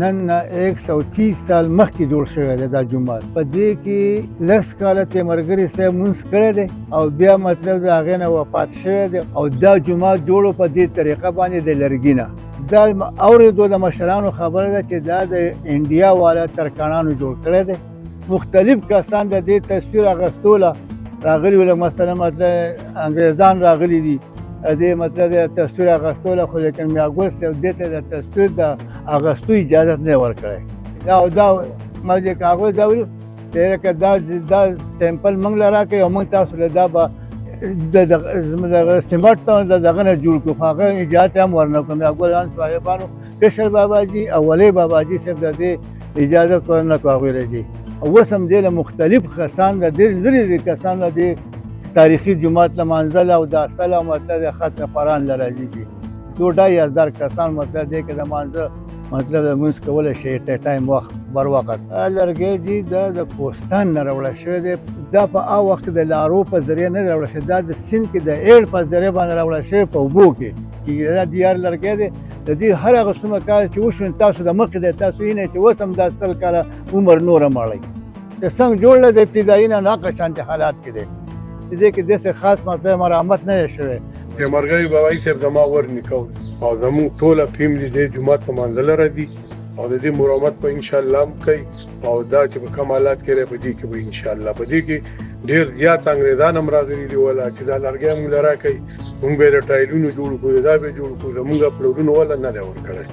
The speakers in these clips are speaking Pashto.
نن نه 130 سال مخکې جوړ شوی دی دا جومات. په دې کې 10 کاله تیمرګري صاحب مونځ کړی دی او بیا مطلب د هغې نه وفات شوی دی او دا جومات جوړو په دې طریقه باندې د لرګي نه. دا اورېدو د مشرانو خبره ده چې دا د انډیا والا ترکاڼانو جوړ کړی دی. مختلف کسان د دې تصویر اخیستو له راغلي وو، مثلا انګریزان راغلي دي دې مطلب د تصویر اخیستو له، خو لیکن میاګل صاحب دې ته د تصویر د اخیستو اجازت نه ورکړی. دا ما چې هغوی دا ویل چې دا سیمپل موږ له راکړئ او موږ تاسو له دا به د سیمټ د دغه نه جوړ کړو، خو هغه اجازت هم ورنه کړو. میاګلان صاحبانو کشر باباجي او ولی باباجي صاحب د دې اجازت ورنه کړو هغوی له دې. اوس هم دې له مختلف کسان له ډېر لرې کسان له دې تاریخي جومات لمانځل او د اصل او مطلب د ختم قرآن له راځي دي 2,000 کسان مطلب دی که د مانځه مطلب د لمونځ کولی شي ټایم وخت بر وخت. لرګی دي دا د کوهستان نه راوړل شوی دی. دا په هغه وخت کې د لارو په ذریعه نه راوړل شوی، دا د سیند کې د ایړ په ذریعه باندې راوړل شوی په اوبو کې. دا دیار لرګی دی. د دې هر هغه څومره کال چې وشو تاسو د مخکې دی تاسو وینئ چې اوس هم دا 100 کاله عمر نوره مړی چې څنګه جوړ دی د ابتدایي نه هغه شانتې حالات کې دی. دې کې داسې خاص مطلب مرامت نه دی شوی. تیمرګري باباجي صاحب زما ورنیکه و او زموږ ټوله فیملي دې جومات ته مانځله راځي او د دې مرامت به انشاءالله هم کوي او دا چې به کوم حالات کې دی په دې کې به انشاءالله په دې کې ډېر زیات انګریزان هم راغلي دي ولا چې دا لرګی موږ له راکوي موږ به یې د ټایلونو جوړ کړو دا به یې جوړ کړو زموږ اپلوډونه ولا نه دی ورکړی.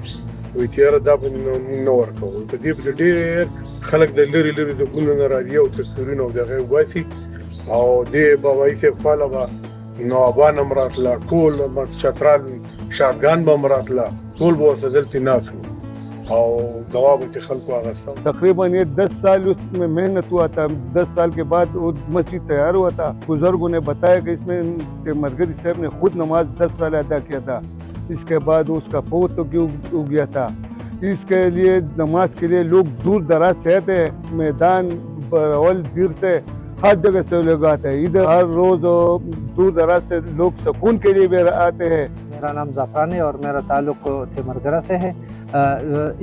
وایي چې یاره دا به موږ نه ورکوو. په دې پسې ډېر خلک د لرې لرې ځایونو نه راځي او تصویرونه او دغه وباسي او دې باباجي صاحب خواله به نوابان هم راتله، ټول چترال شادګان به هم راتله، ټول به ورسره دلته ناست وو او دوا به چې خلکو اخیسته. تقریباً ये 10 साल उसमें मेहनत हुआ था. 10 साल के बाद वो मस्जिद तैयार हुआ था. बुजुर्गों ने बताया कि इसमें मरगरी साहब ने खुद नमाज 10 साल अदा किया था. इसके बाद उसका पोत हो गया था. इसके लिए नमाज के लिए लोग दूर दराज से आते हैं, मैदान बरौल दीर से हर जगह से लोग आते हैं. इधर हर रोज दूर दराज से लोग सुकून के लिए भी आते हैं. मेरा नाम ज़फ़रान है और मेरा ताल्लुक़ तेमरगरा से है.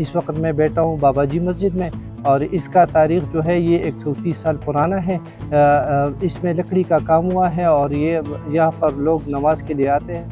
इस वक्त मैं बैठा हूँ बाबाजी मस्जिद में और इसका तारीख़ जो है ये 130 साल पुराना है. इसमें लकड़ी का काम हुआ है और ये यहाँ पर लोग नमाज के लिए आते हैं.